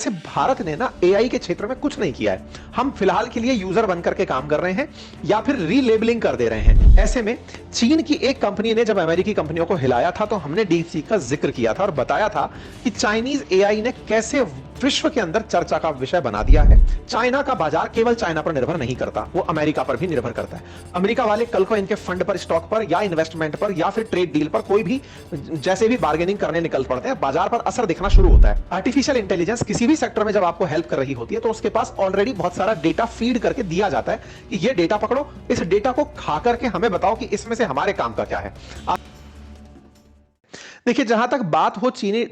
से भारत ने ना एआई के क्षेत्र में कुछ नहीं किया है। हम फिलहाल के लिए यूजर बनकर के काम कर रहे हैं या फिर रीलेबलिंग कर दे रहे हैं। ऐसे में चीन की एक कंपनी ने जब अमेरिकी कंपनियों को हिलाया था तो हमने डीपसीक का जिक्र किया था और बताया था कि चाइनीज एआई ने कैसे विश्व के अंदर चर्चा का विषय बना दिया है। चाइना का बाजार केवल चाइना पर निर्भर नहीं करता, वो अमेरिका पर भी निर्भर करता है। अमेरिका वाले कल को इनके फंड पर, स्टॉक पर या इन्वेस्टमेंट पर या फिर ट्रेड डील पर कोई भी जैसे भी बार्गेनिंग करने निकल पड़ते हैं, बाजार पर असर दिखना शुरू होता है। आर्टिफिशियल इंटेलिजेंस किसी भी सेक्टर में जब आपको हेल्प कर रही होती है तो उसके पास ऑलरेडी बहुत सारा डेटा फीड करके दिया जाता है कि ये डेटा पकड़ो, इस डेटा को खा करके हमें बताओ कि इसमें से हमारे काम का क्या है। देखिए, जहां तक बात हो चीनी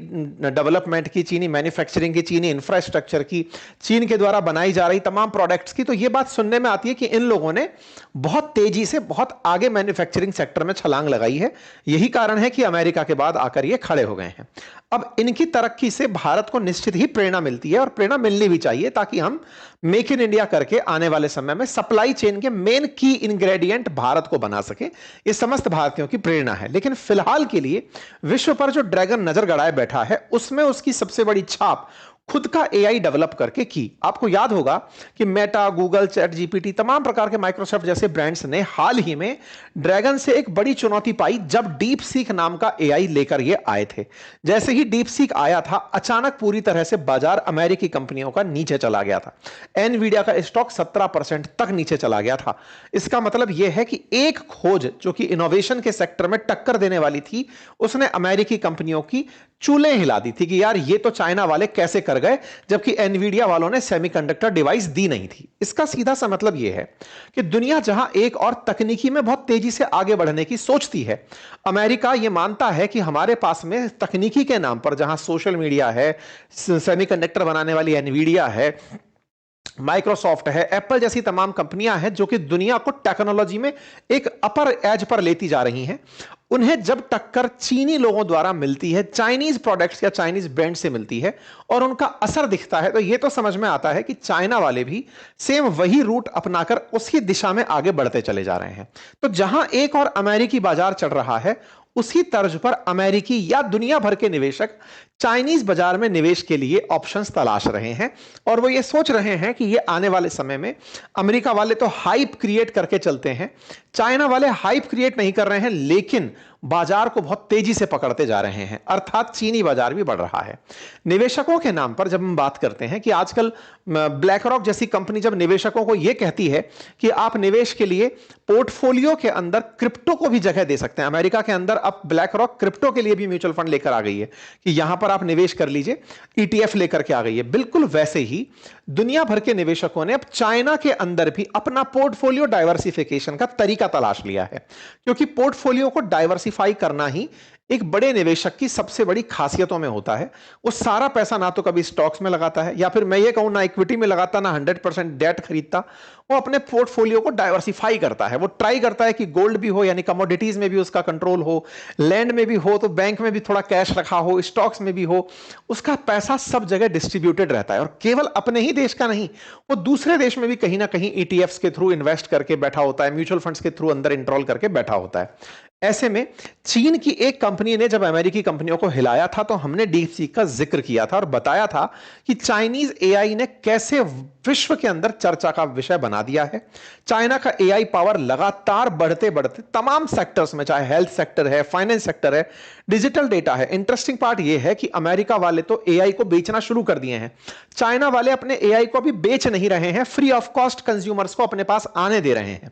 डेवलपमेंट की, चीनी मैन्युफैक्चरिंग की, चीनी इंफ्रास्ट्रक्चर की, चीन के द्वारा बनाई जा रही तमाम प्रोडक्ट्स की, तो यह बात सुनने में आती है कि इन लोगों ने बहुत तेजी से बहुत आगे मैन्युफैक्चरिंग सेक्टर में छलांग लगाई है। यही कारण है कि अमेरिका के बाद आकर ये खड़े हो गए हैं। अब इनकी तरक्की से भारत को निश्चित ही प्रेरणा मिलती है और प्रेरणा मिलनी भी चाहिए, ताकि हम मेक इन इंडिया करके आने वाले समय में सप्लाई चेन के मेन की इंग्रेडिएंट भारत को बना सके। ये समस्त भारतीयों की प्रेरणा है। लेकिन फिलहाल के लिए विश्व पर जो ड्रैगन नजर गड़ाए बैठा है, उसमें उसकी सबसे बड़ी छाप खुद का एआई डेवलप करके की। आपको याद होगा कि मेटा, गूगल, चैट जीपीटी, तमाम प्रकार के माइक्रोसॉफ्ट जैसे ब्रांड्स ने हाल ही में ड्रैगन से एक बड़ी चुनौती पाई जब डीप सीक नाम का एआई लेकर ये आए थे। जैसे ही डीप सीक आया था, अचानक पूरी तरह से बाजार अमेरिकी कंपनियों का नीचे चला गया था। एनवीडिया का स्टॉक 17% तक नीचे चला गया था। इसका मतलब यह है कि एक खोज जो कि इनोवेशन के सेक्टर में टक्कर देने वाली थी, उसने अमेरिकी कंपनियों की चूल्हे हिला दी थी कि यार ये तो चाइना वाले कैसे कर गए, जबकि एनवीडिया वालों ने सेमीकंडक्टर डिवाइस दी नहीं थी। इसका सीधा सा मतलब यह है कि दुनिया जहां एक और तकनीकी में बहुत तेजी से आगे बढ़ने की सोचती है, अमेरिका यह मानता है कि हमारे पास में तकनीकी के नाम पर जहां सोशल मीडिया है, सेमीकंडक्टर बनाने वाली एनवीडिया है, माइक्रोसॉफ्ट है, एप्पल जैसी तमाम कंपनियां हैं जो कि दुनिया को टेक्नोलॉजी में एक अपर एज पर लेती जा रही हैं, उन्हें जब टक्कर चीनी लोगों द्वारा मिलती है, चाइनीज प्रोडक्ट्स या चाइनीज ब्रांड से मिलती है और उनका असर दिखता है, तो यह तो समझ में आता है कि चाइना वाले भी सेम वही रूट अपनाकर उसी दिशा में आगे बढ़ते चले जा रहे हैं। तो जहां एक और अमेरिकी बाजार चढ़ रहा है, उसी तर्ज पर अमेरिकी या दुनिया भर के निवेशक चाइनीज बाजार में निवेश के लिए ऑप्शंस तलाश रहे हैं और वो ये सोच रहे हैं कि ये आने वाले समय में अमेरिका वाले तो हाइप क्रिएट करके चलते हैं, चाइना वाले हाइप क्रिएट नहीं कर रहे हैं, लेकिन बाजार को बहुत तेजी से पकड़ते जा रहे हैं, अर्थात चीनी बाजार भी बढ़ रहा है। निवेशकों के नाम पर जब हम बात करते हैं कि आजकल ब्लैक रॉक जैसी कंपनी जब निवेशकों को यह कहती है कि आप निवेश के लिए पोर्टफोलियो के अंदर क्रिप्टो को भी जगह दे सकते हैं। अमेरिका के अंदर अब ब्लैक रॉक क्रिप्टो के लिए भी म्यूचुअल फंड लेकर आ गई है कि यहां पर आप निवेश कर लीजिए, ईटीएफ लेकर के आ गई है। बिल्कुल वैसे ही दुनिया भर के निवेशकों ने अब चाइना के अंदर भी अपना पोर्टफोलियो डाइवर्सिफिकेशन का तरीका तलाश लिया है, क्योंकि पोर्टफोलियो को डाइवर्सिफाई करना ही एक बड़े निवेशक की सबसे बड़ी खासियतों में होता है। वो सारा पैसा ना तो कभी स्टॉक्स में लगाता है, या फिर मैं ये कहूं ना इक्विटी में लगाता, ना 100% डेट खरीदता। वो अपने पोर्टफोलियो को डाइवर्सिफाई करता है। वो ट्राई करता है कि गोल्ड भी हो, यानी कमोडिटीज में भी उसका कंट्रोल हो, लैंड में भी हो, तो बैंक में भी थोड़ा कैश रखा हो, स्टॉक्स में भी हो, उसका पैसा सब जगह डिस्ट्रीब्यूटेड रहता है। और केवल अपने ही देश का नहीं, वो दूसरे देश में भी कहीं ना कहीं ईटीएफ्स के थ्रू इन्वेस्ट करके बैठा होता है, म्यूचुअल फंड्स के थ्रू अंदर इंट्रोल करके बैठा होता है। ऐसे में चीन की एक कंपनी ने जब अमेरिकी कंपनियों को हिलाया था तो हमने डीपसीक का जिक्र किया था और बताया था कि चाइनीज एआई ने कैसे विश्व के अंदर चर्चा का विषय बना दिया है। चाइना का एआई पावर लगातार बढ़ते बढ़ते तमाम सेक्टर्स में, चाहे हेल्थ सेक्टर है, फाइनेंस सेक्टर है, डिजिटल डेटा है। इंटरेस्टिंग पार्ट यह है कि अमेरिका वाले तो एआई को बेचना शुरू कर दिए हैं, चाइना वाले अपने एआई को अभी बेच नहीं रहे हैं, फ्री ऑफ कॉस्ट कंज्यूमर्स को अपने पास आने दे रहे हैं।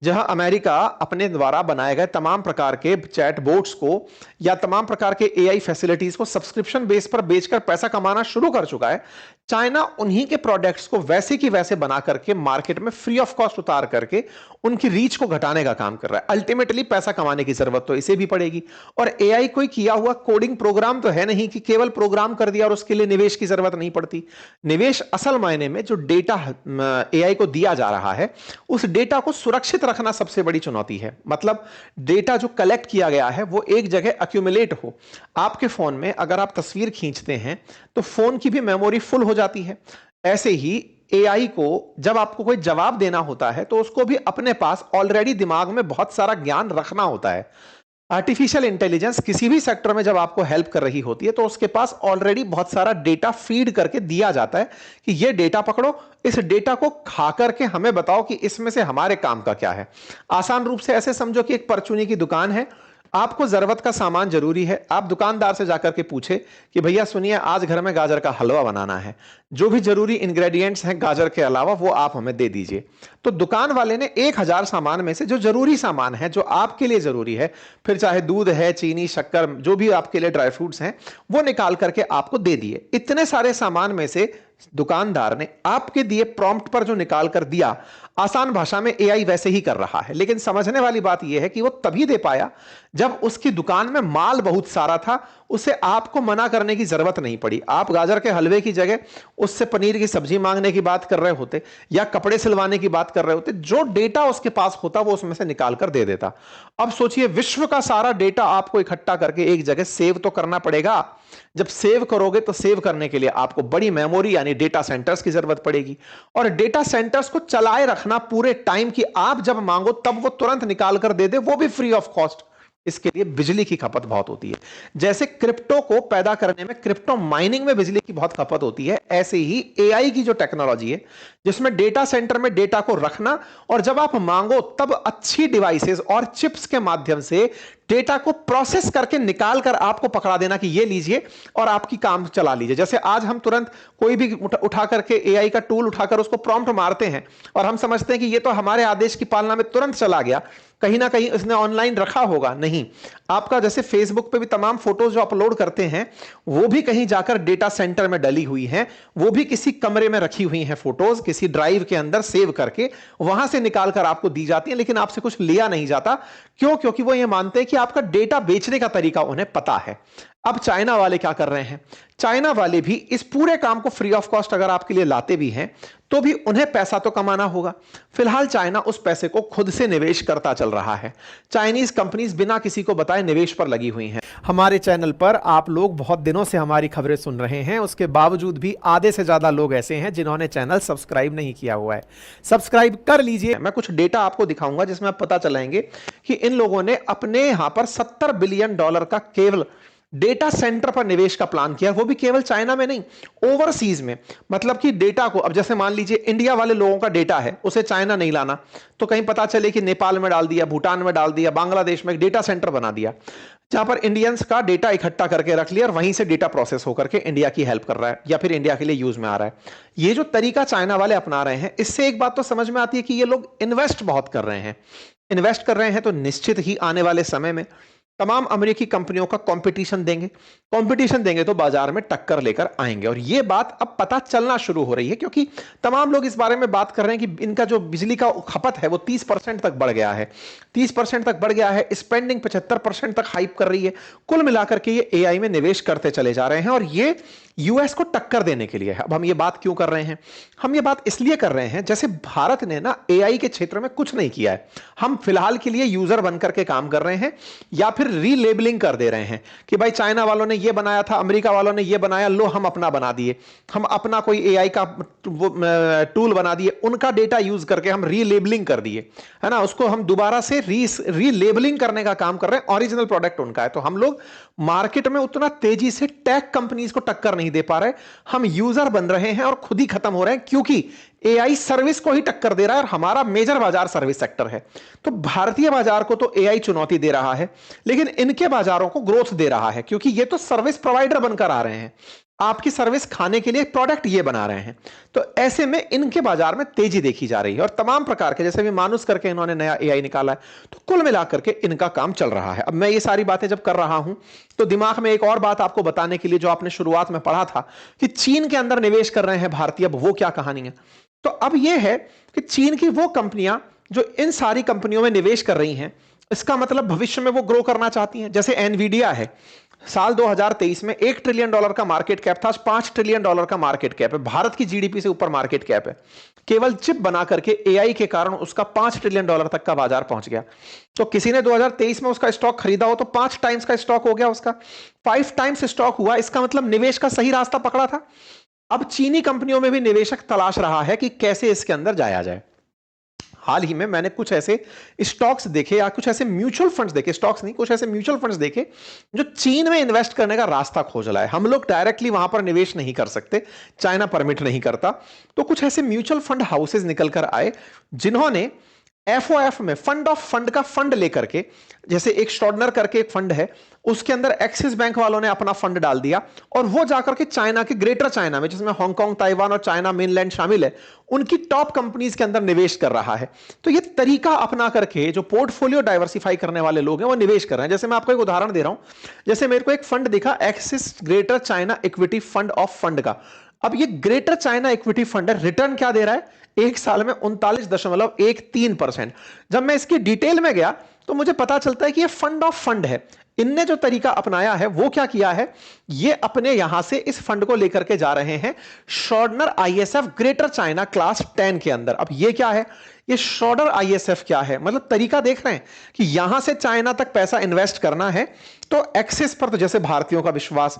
जहां अमेरिका अपने द्वारा बनाए गए तमाम प्रकार के चैट बोट्स को या तमाम प्रकार के एआई फैसिलिटीज को सब्सक्रिप्शन बेस पर बेचकर पैसा कमाना शुरू कर चुका है, चाइना उन्हीं के प्रोडक्ट्स को वैसे की वैसे बना करके मार्केट में फ्री ऑफ कॉस्ट उतार करके उनकी रीच को घटाने का काम कर रहा है। अल्टीमेटली पैसा कमाने की जरूरत तो इसे भी पड़ेगी, और एआई कोई किया हुआ कोडिंग प्रोग्राम तो है नहीं कि केवल प्रोग्राम कर दिया और उसके लिए निवेश की जरूरत नहीं पड़ती। निवेश असल मायने में जो डेटा एआई को दिया जा रहा है, उस डेटा को सुरक्षित रखना सबसे बड़ी चुनौती है। मतलब डेटा जो कलेक्ट किया गया है वो एक जगह एक्यूमुलेट हो। आपके फोन में अगर आप तस्वीर खींचते हैं तो फोन की भी मेमोरी फुल हो जाती है। ऐसे ही एआई को जब आपको कोई जवाब देना होता है तो उसको भी अपने पास ऑलरेडी दिमाग में बहुत सारा ज्ञान रखना होता है। आर्टिफिशियल इंटेलिजेंस किसी भी सेक्टर में जब आपको हेल्प कर रही होती है तो उसके पास ऑलरेडी बहुत सारा डेटा फीड करके दिया जाता है कि ये डेटा पकड़ो, इस डेटा को खा करके हमें बताओ कि इसमें से हमारे काम का क्या है। आसान रूप से ऐसे समझो कि एक परचूनी की दुकान है, आपको जरूरत का सामान जरूरी है, आप दुकानदार से जाकर के पूछे कि भैया सुनिए आज घर में गाजर का हलवा बनाना है, जो भी जरूरी इंग्रेडिएंट्स हैं गाजर के अलावा वो आप हमें दे दीजिए। तो दुकान वाले ने 1000 सामान में से जो जरूरी सामान है, जो आपके लिए जरूरी है, फिर चाहे दूध है, चीनी, शक्कर, जो भी आपके लिए ड्राई फ्रूट्स हैं, वो निकाल करके आपको दे दिए। इतने सारे सामान में से दुकानदार ने आपके दिए प्रॉम्प्ट पर जो निकाल कर दिया, आसान भाषा में एआई वैसे ही कर रहा है। लेकिन समझने वाली बात यह है कि वो तभी दे पाया जब उसकी दुकान में माल बहुत सारा था, उसे आपको मना करने की जरूरत नहीं पड़ी। आप गाजर के हलवे की जगह उससे पनीर की सब्जी मांगने की बात कर रहे होते या कपड़े सिलवाने की बात कर रहे होते, जो डेटा उसके पास होता वो उसमें से निकाल कर दे देता। अब सोचिए विश्व का सारा डेटा आपको इकट्ठा करके एक जगह सेव तो करना पड़ेगा। जब सेव करोगे तो सेव करने के लिए आपको बड़ी मेमोरी यानी डेटा सेंटर्स की जरूरत पड़ेगी, और डेटा सेंटर्स को चलाए रखना पूरे टाइम की आप जब मांगो तब वो तुरंत निकाल कर दे दे, वो भी फ्री ऑफ कॉस्ट। इसके लिए बिजली की खपत बहुत होती है। जैसे क्रिप्टो को पैदा करने में, क्रिप्टो माइनिंग में बिजली की बहुत खपत होती है, ऐसे ही एआई की जो टेक्नोलॉजी है जिसमें डेटा सेंटर में डेटा को रखना और जब आप मांगो तब अच्छी डिवाइसेस और चिप्स के माध्यम से डेटा को प्रोसेस करके निकाल कर आपको पकड़ा देना कि ये लीजिए और आपकी काम चला लीजिए। जैसे आज हम तुरंत कोई भी उठा करके एआई का टूल उठाकर उसको प्रॉम्प्ट मारते हैं और हम समझते हैं कि ये तो हमारे आदेश की पालना में तुरंत चला गया, कहीं ना कहीं उसने ऑनलाइन रखा होगा। नहीं, आपका जैसे फेसबुक पे भी तमाम फोटोज जो अपलोड करते हैं वो भी कहीं जाकर डेटा सेंटर में डली हुई हैं, वो भी किसी कमरे में रखी हुई हैं फोटोज, किसी ड्राइव के अंदर सेव करके वहां से निकाल कर आपको दी जाती हैं, लेकिन आपसे कुछ लिया नहीं जाता। क्यों? क्योंकि वो ये मानते हैं कि आपका डेटा बेचने का तरीका उन्हें पता है। अब चाइना वाले क्या कर रहे हैं? चाइना वाले भी इस पूरे काम को फ्री ऑफ कॉस्ट अगर आपके लिए लाते भी हैं तो भी उन्हें पैसा तो कमाना होगा। फिलहाल चाइना उस पैसे को खुद से निवेश करता चल रहा है। चाइनीज कंपनीज बिना किसी को बताए निवेश पर लगी हुई हैं। हमारे चैनल पर आप लोग बहुत दिनों से हमारी खबरें सुन रहे हैं, उसके बावजूद भी आधे से ज्यादा लोग ऐसे हैं जिन्होंने चैनल सब्सक्राइब नहीं किया हुआ है। सब्सक्राइब कर लीजिए। मैं कुछ डेटा आपको दिखाऊंगा जिसमें आप पता चलाएंगे कि इन लोगों ने अपने यहां पर $70 बिलियन का केवल डेटा सेंटर पर निवेश का प्लान किया, वो भी केवल चाइना में नहीं, ओवरसीज में। मतलब कि डेटा को, अब जैसे मान लीजिए इंडिया वाले लोगों का डेटा है, उसे चाइना नहीं लाना, तो कहीं पता चले कि नेपाल में डाल दिया, भूटान में डाल दिया, बांग्लादेश में एक डेटा सेंटर बना दिया जहां पर इंडियंस का डेटा इकट्ठा करके रख लिया और वहीं से डेटा प्रोसेस होकर के इंडिया की हेल्प कर रहा है या फिर इंडिया के लिए यूज में आ रहा है। ये जो तरीका चाइना वाले अपना रहे हैं, इससे एक बात तो समझ में आती है कि ये लोग इन्वेस्ट बहुत कर रहे हैं। इन्वेस्ट कर रहे हैं तो निश्चित ही आने वाले समय में तमाम अमेरिकी कंपनियों का कंपटीशन देंगे तो बाजार में टक्कर लेकर आएंगे। और यह बात अब पता चलना शुरू हो रही है क्योंकि तमाम लोग इस बारे में बात कर रहे हैं कि इनका जो बिजली का खपत है वो 30% तक बढ़ गया है, 30% तक बढ़ गया है। स्पेंडिंग 75% तक हाइप कर रही है। कुल मिलाकर के ये एआई में निवेश करते चले जा रहे हैं और ये यूएस को टक्कर देने के लिए है। अब हम ये बात क्यों कर रहे हैं? हम ये बात इसलिए कर रहे हैं, जैसे भारत ने ना एआई के क्षेत्र में कुछ नहीं किया है, हम फिलहाल के लिए यूजर बनकर के काम कर रहे हैं या फिर रीलेबलिंग कर दे रहे हैं कि भाई चाइना वालों ने ये बनाया था, अमेरिका वालों ने ये बनाया, लो हम अपना बना दिए, हम अपना कोई एआई का टूल बना दिए, उनका डेटा यूज करके हम रीलेबलिंग कर दिए, है ना, उसको हम दोबारा से रीलेबलिंग करने का काम कर रहे हैं। ओरिजिनल प्रोडक्ट उनका है। तो हम लोग मार्केट में उतना तेजी से टेक कंपनीज को टक्कर नहीं दे पा रहे, हम यूजर बन रहे हैं और खुद ही खत्म हो रहे हैं क्योंकि एआई सर्विस को ही टक्कर दे रहा है और हमारा मेजर बाजार सर्विस सेक्टर है। तो भारतीय बाजार को तो एआई चुनौती दे रहा है, लेकिन इनके बाजारों को ग्रोथ दे रहा है क्योंकि ये तो सर्विस प्रोवाइडर बनकर आ रहे हैं, आपकी सर्विस खाने के लिए प्रोडक्ट ये बना रहे हैं। तो ऐसे में इनके बाजार में तेजी देखी जा रही है और तमाम प्रकार के, जैसे भी मानुस करके इन्होंने नया एआई निकाला है, तो कुल मिलाकर के इनका काम चल रहा है। अब मैं ये सारी बातें जब कर रहा हूं तो दिमाग में एक और बात आपको बताने के लिए, जो आपने शुरुआत में पढ़ा था कि चीन के अंदर निवेश कर रहे हैं भारतीय, अब वो क्या कहानी है? तो अब यह है कि चीन की वो कंपनियां जो इन सारी कंपनियों में निवेश कर रही हैं, इसका मतलब भविष्य में वो ग्रो करना चाहती हैं। जैसे एनवीडिया है, साल 2023 में $1 ट्रिलियन का मार्केट कैप था, $5 ट्रिलियन का मार्केट कैप है, भारत की जीडीपी से ऊपर मार्केट कैप है। केवल चिप बना करके एआई के कारण उसका $5 ट्रिलियन तक का बाजार पहुंच गया। तो किसी ने 2023 में उसका स्टॉक खरीदा हो तो 5 टाइम्स का स्टॉक हो गया, उसका 5 टाइम्स स्टॉक हुआ। इसका मतलब निवेश का सही रास्ता पकड़ा था। अब चीनी कंपनियों में भी निवेशक तलाश रहा है कि कैसे इसके अंदर जाया जाए। हाल ही में मैंने कुछ ऐसे स्टॉक्स देखे या कुछ ऐसे म्यूचुअल फंड्स देखे, स्टॉक्स नहीं, कुछ ऐसे म्यूचुअल फंड्स देखे जो चीन में इन्वेस्ट करने का रास्ता खोज रहा है। हम लोग डायरेक्टली वहां पर निवेश नहीं कर सकते, चाइना परमिट नहीं करता। तो कुछ ऐसे म्यूचुअल फंड हाउसेज निकल कर आए जिन्होंने एफओएफ में फंड ऑफ फंड का फंड लेकर के, जैसे एक स्टॉर्डनर करके एक फंड है, उसके अंदर एक्सिस बैंक वालों ने अपना फंड डाल दिया और वो जाकर के चाइना के ग्रेटर चाइना में, जिसमें हांगकांग, ताइवान और चाइना मेनलैंड शामिल है, उनकी टॉप कंपनीज के अंदर निवेश कर रहा है। तो ये तरीका अपना करके जो पोर्टफोलियो डाइवर्सिफाई करने वाले लोग हैं वो निवेश कर रहे हैं। जैसे मैं आपको एक उदाहरण दे रहा हूं, जैसे मेरे को एक फंड दिखा axis greater China equity fund of fund का। अब ये ग्रेटर चाइना इक्विटी फंड है, रिटर्न क्या दे रहा है एक साल में 39.13%। जब मैं इसकी डिटेल में गया तो मुझे पता चलता है कि ये फंड ऑफ फंड है। इनने जो तरीका अपनाया है वो क्या किया है, ये अपने यहां से इस फंड को लेकर के जा रहे हैं शॉर्डनर आईएसएफ ग्रेटर चाइना क्लास 10 के अंदर। अब ये क्या है, ये शॉर्डर आईएसएफ क्या है, मतलब तरीका देख रहे हैं कि यहां से चाइना तक पैसा इन्वेस्ट करना है तो एक्सिस पर, तो जैसे भारतीयों का विश्वास,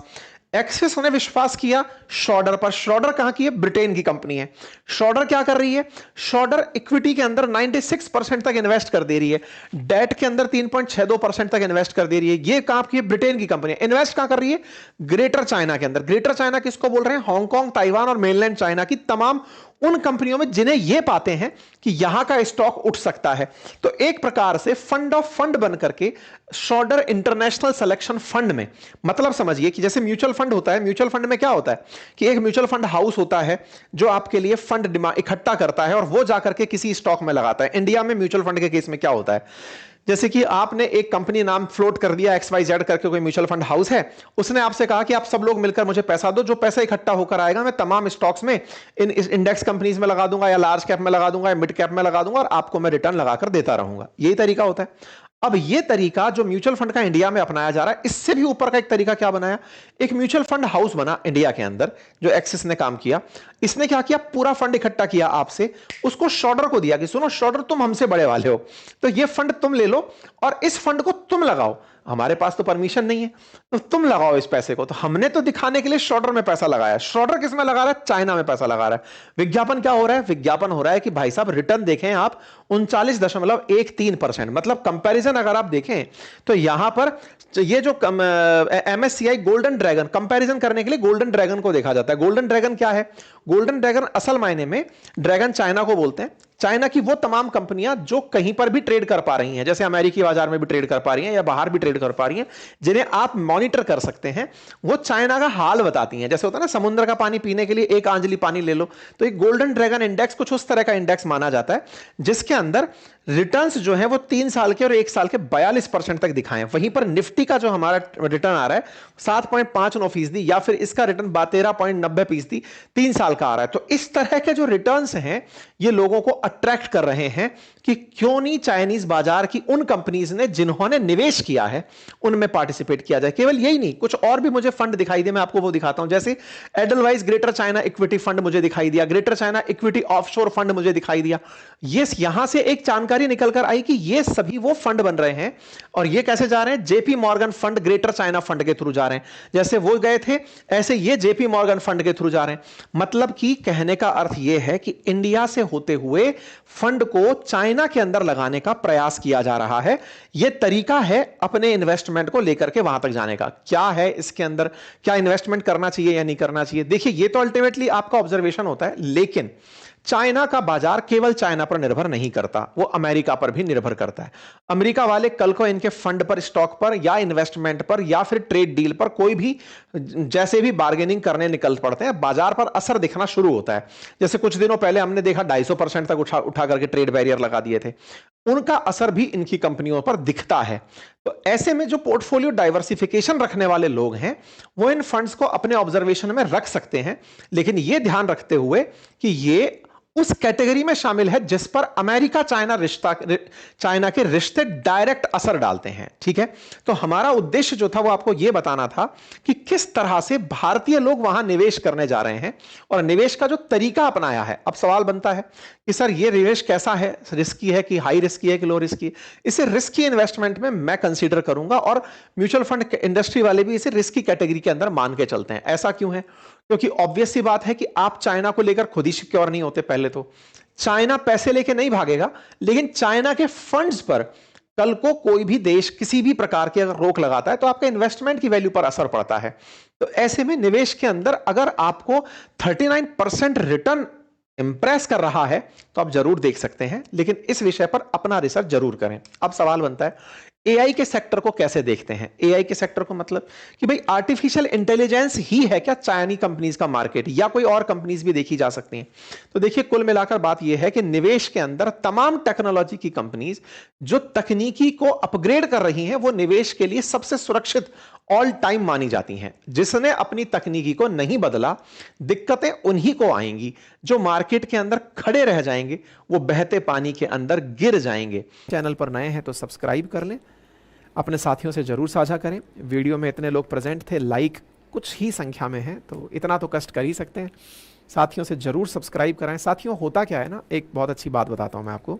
एक्सिस ने विश्वास किया शॉर्डर पर। शॉर्डर कहां की है, ब्रिटेन की कंपनी है। शॉर्डर क्या कर रही है, शॉर्डर इक्विटी के अंदर 96% तक इन्वेस्ट कर दे रही है, डेट के अंदर 3.62% तक इन्वेस्ट कर दे रही है। ये कहां की है, ब्रिटेन की कंपनी है। इन्वेस्ट कहां कर रही है, ग्रेटर चाइना के अंदर। ग्रेटर चाइना किसको बोल रहे हैं, हांगकांग, ताइवान और मेनलैंड चाइना की तमाम उन कंपनियों में जिन्हें यह पाते हैं कि यहां का स्टॉक उठ सकता है। तो एक प्रकार से फंड ऑफ फंड बन करके शॉर्डर इंटरनेशनल सिलेक्शन फंड में, मतलब समझिए कि जैसे म्यूचुअल फंड होता है, म्यूचुअल फंड में क्या होता है कि एक म्यूचुअल फंड हाउस होता है जो आपके लिए फंड इकट्ठा करता है और वो जाकर के किसी स्टॉक में लगाता है। इंडिया में म्यूचुअल फंड के केस में क्या होता है, जैसे कि आपने एक कंपनी नाम फ्लोट कर दिया XYZ करके, कोई म्यूचुअल फंड हाउस है, उसने आपसे कहा कि आप सब लोग मिलकर मुझे पैसा दो, जो पैसा इकट्ठा होकर आएगा मैं तमाम स्टॉक्स में, इन इंडेक्स कंपनीज में लगा दूंगा, या लार्ज कैप में लगा दूंगा, या मिड कैप में लगा दूंगा, और आपको मैं रिटर्न लगाकर देता रहूंगा। यही तरीका होता है। अब ये तरीका जो म्यूचुअल फंड का इंडिया में अपनाया जा रहा है, इससे भी ऊपर का एक तरीका क्या बनाया, एक म्यूचुअल फंड हाउस बना इंडिया के अंदर जो एक्सिस ने काम किया। इसने क्या किया, पूरा फंड इकट्ठा किया आपसे, उसको शॉर्डर को दिया कि सुनो शॉर्डर, तुम हमसे बड़े वाले हो तो ये फंड तुम ले लो और इस फंड को तुम लगाओ, हमारे पास तो परमिशन नहीं है, तो तुम लगाओ इस पैसे को। तो हमने तो दिखाने के लिए शॉर्डर में पैसा लगाया। शॉर्डर किस में लगा रहा है, चाइना में पैसा लगा रहा है। विज्ञापन क्या हो रहा है, विज्ञापन हो रहा है कि भाई साहब रिटर्न देखें आप 39.13%। मतलब कंपैरिजन अगर आप देखें तो यहां पर ये जो MSCI गोल्डन ड्रैगन, कंपैरिजन करने के लिए गोल्डन ड्रैगन को देखा जाता है। गोल्डन ड्रैगन क्या है, गोल्डन ड्रैगन असल मायने में ड्रैगन चाइना को बोलते हैं। चाइना की वो तमाम कंपनियां जो कहीं पर भी ट्रेड कर पा रही हैं, जैसे अमेरिकी बाजार में भी ट्रेड कर पा रही हैं या बाहर भी ट्रेड कर पा रही हैं, जिन्हें आप मॉनिटर कर सकते हैं, वो चाइना का हाल बताती हैं। जैसे होता है ना, समुद्र का पानी पीने के लिए एक आंजली पानी ले लो, तो एक गोल्डन ड्रैगन इंडेक्स कुछ उस तरह का इंडेक्स माना जाता है जिसके अंदर रिटर्न्स जो है वो 3 साल के और 1 साल के 42% तक दिखाएं। वहीं पर निफ्टी का जो हमारा रिटर्न आ रहा है 7.59%, या फिर इसका रिटर्न 13.90% 3 साल का आ रहा है। तो इस तरह के जो रिटर्न्स हैं ये लोगों को अट्रैक्ट कर रहे हैं कि क्यों नहीं चाइनीज बाजार की उन कंपनीज ने जिन्होंने निवेश किया है उनमें पार्टिसिपेट किया जाए। केवल यही नहीं, कुछ और भी मुझे फंड दिखाई दे, मैं आपको वो दिखाता हूं। जैसे Edelweiss greater China equity fund मुझे दिखाई दिया, greater China equity offshore fund मुझे दिखाई दिया। ये यहां से एक जानकारी निकलकर आई कि ये सभी वो फंड बन रहे हैं, और ये कैसे जा रहे हैं, JP Morgan fund greater China fund के थ्रू जा रहे हैं। जैसे वो गए थे ऐसे ये जेपी मॉर्गन फंड के थ्रू जा रहे हैं। मतलब कि कहने का अर्थ यह है कि इंडिया से होते हुए फंड को चाइना के अंदर लगाने का प्रयास किया जा रहा है। यह तरीका है अपने इन्वेस्टमेंट को लेकर के वहां तक जाने का। क्या है इसके अंदर, क्या इन्वेस्टमेंट करना चाहिए या नहीं करना चाहिए, देखिए ये तो अल्टीमेटली आपका ऑब्जर्वेशन होता है, लेकिन चाइना का बाजार केवल चाइना पर निर्भर नहीं करता, वो अमेरिका पर भी निर्भर करता है। अमेरिका वाले कल को इनके फंड पर, स्टॉक पर या इन्वेस्टमेंट पर या फिर ट्रेड डील पर कोई भी जैसे भी बार्गेनिंग करने निकल पड़ते हैं, बाजार पर असर दिखना शुरू होता है। जैसे कुछ दिनों पहले हमने देखा 250% तक उठा करके ट्रेड बैरियर लगा दिए थे, उनका असर भी इनकी कंपनियों पर दिखता है। तो ऐसे में जो पोर्टफोलियो डाइवर्सिफिकेशन रखने वाले लोग हैं वो इन फंड्स को अपने ऑब्जर्वेशन में रख सकते हैं, लेकिन यह ध्यान रखते हुए कि ये उस कैटेगरी में शामिल है जिस पर अमेरिका चाइना के रिश्ते डायरेक्ट असर डालते हैं। ठीक है, तो हमारा उद्देश्य जो था वो आपको यह बताना था कि किस तरह से भारतीय लोग वहां निवेश करने जा रहे हैं और निवेश का जो तरीका अपनाया है। अब सवाल बनता है कि सर ये निवेश कैसा है, रिस्की है कि हाई रिस्की है कि लो रिस्की। इसे रिस्की इन्वेस्टमेंट में मैं कंसीडर करूंगा, और म्यूचुअल फंड इंडस्ट्री वाले भी इसे रिस्की कैटेगरी के अंदर मान के चलते हैं। ऐसा क्यों है, क्योंकि ऑब्वियस सी बात है कि आप चाइना को लेकर खुद ही सिक्योर नहीं होते। पहले तो चाइना पैसे लेके नहीं भागेगा, लेकिन चाइना के फंड्स पर कल को कोई भी देश किसी भी प्रकार की अगर रोक लगाता है तो आपके इन्वेस्टमेंट की वैल्यू पर असर पड़ता है। तो ऐसे में निवेश के अंदर अगर आपको 39% रिटर्न इंप्रेस कर रहा है तो आप जरूर देख सकते हैं, लेकिन इस विषय पर अपना रिसर्च जरूर करें। अब सवाल बनता है एआई के सेक्टर को कैसे देखते हैं? एआई के सेक्टर को मतलब कि भाई आर्टिफिशियल इंटेलिजेंस ही है क्या चाइनी कंपनीज का मार्केट, या कोई और कंपनीज भी देखी जा सकती हैं? तो देखिए कुल मिलाकर बात यह है कि निवेश के अंदर तमाम टेक्नोलॉजी की कंपनीज जो तकनीकी को अपग्रेड कर रही हैं वो निवेश के लिए सबसे सुरक्षित ऑल टाइम मानी जाती हैं। जिसने अपनी तकनीकी को नहीं बदला, दिक्कतें उन्हीं को आएंगी। जो मार्केट के अंदर खड़े रह जाएंगे वो बहते पानी के अंदर गिर जाएंगे। चैनल पर नए हैं तो सब्सक्राइब कर लें, अपने साथियों से जरूर साझा करें। वीडियो में इतने लोग प्रेजेंट थे, लाइक कुछ ही संख्या में है, तो इतना तो कष्ट कर ही सकते हैं। साथियों से जरूर सब्सक्राइब कराएं। साथियों होता क्या है ना, एक बहुत अच्छी बात बताता हूं मैं आपको।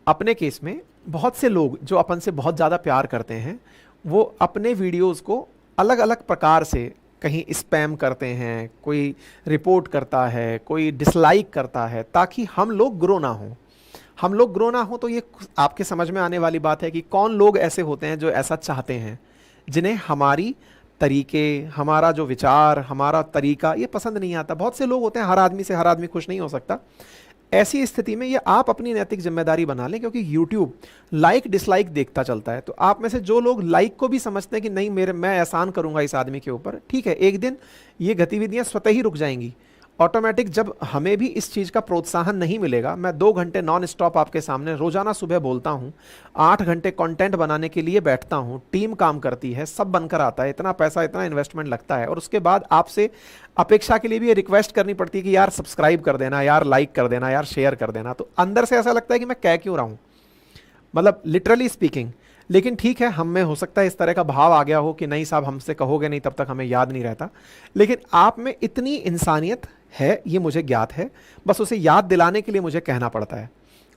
अपने केस में बहुत से लोग जो अपन से बहुत ज़्यादा प्यार करते हैं वो अपने वीडियोस को अलग अलग प्रकार से कहीं स्पैम करते हैं, कोई रिपोर्ट करता है, कोई डिसलाइक करता है, ताकि हम लोग ग्रो ना हों। हम लोग ग्रो ना हो तो ये आपके समझ में आने वाली बात है कि कौन लोग ऐसे होते हैं जो ऐसा चाहते हैं, जिन्हें हमारी तरीके, हमारा जो विचार, हमारा तरीका ये पसंद नहीं आता। बहुत से लोग होते हैं, हर आदमी से हर आदमी खुश नहीं हो सकता। ऐसी स्थिति में ये आप अपनी नैतिक जिम्मेदारी बना लें, क्योंकि YouTube लाइक डिसलाइक देखता चलता है। तो आप में से जो लोग लाइक को भी समझते हैं कि नहीं मैं एहसान करूंगा इस आदमी के ऊपर, ठीक है, एक दिन ये गतिविधियां स्वतः ही रुक जाएंगी ऑटोमेटिक। जब हमें भी इस चीज़ का प्रोत्साहन नहीं मिलेगा, मैं 2 घंटे नॉन स्टॉप आपके सामने रोजाना सुबह बोलता हूँ, 8 घंटे कंटेंट बनाने के लिए बैठता हूँ, टीम काम करती है, सब बनकर आता है, इतना पैसा इतना इन्वेस्टमेंट लगता है, और उसके बाद आपसे अपेक्षा के लिए भी ये रिक्वेस्ट करनी पड़ती है कि यार सब्सक्राइब कर देना, यार लाइक कर देना, यार शेयर कर देना। तो अंदर से ऐसा लगता है कि मैं कह क्यों रहा हूँ, मतलब लिटरली स्पीकिंग। लेकिन ठीक है, हम में हो सकता है इस तरह का भाव आ गया हो कि नहीं साहब हमसे कहोगे नहीं तब तक हमें याद नहीं रहता। लेकिन आप में इतनी इंसानियत है, ये मुझे ज्ञात है, बस उसे याद दिलाने के लिए मुझे कहना पड़ता है।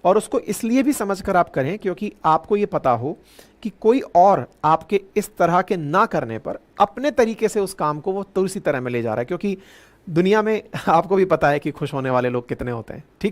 और उसको इसलिए भी समझकर आप करें क्योंकि आपको ये पता हो कि कोई और आपके इस तरह के ना करने पर अपने तरीके से उस काम को वो तो उसी तरह में ले जा रहा है। क्योंकि दुनिया में आपको भी पता है कि खुश होने वाले लोग कितने होते हैं, ठीक।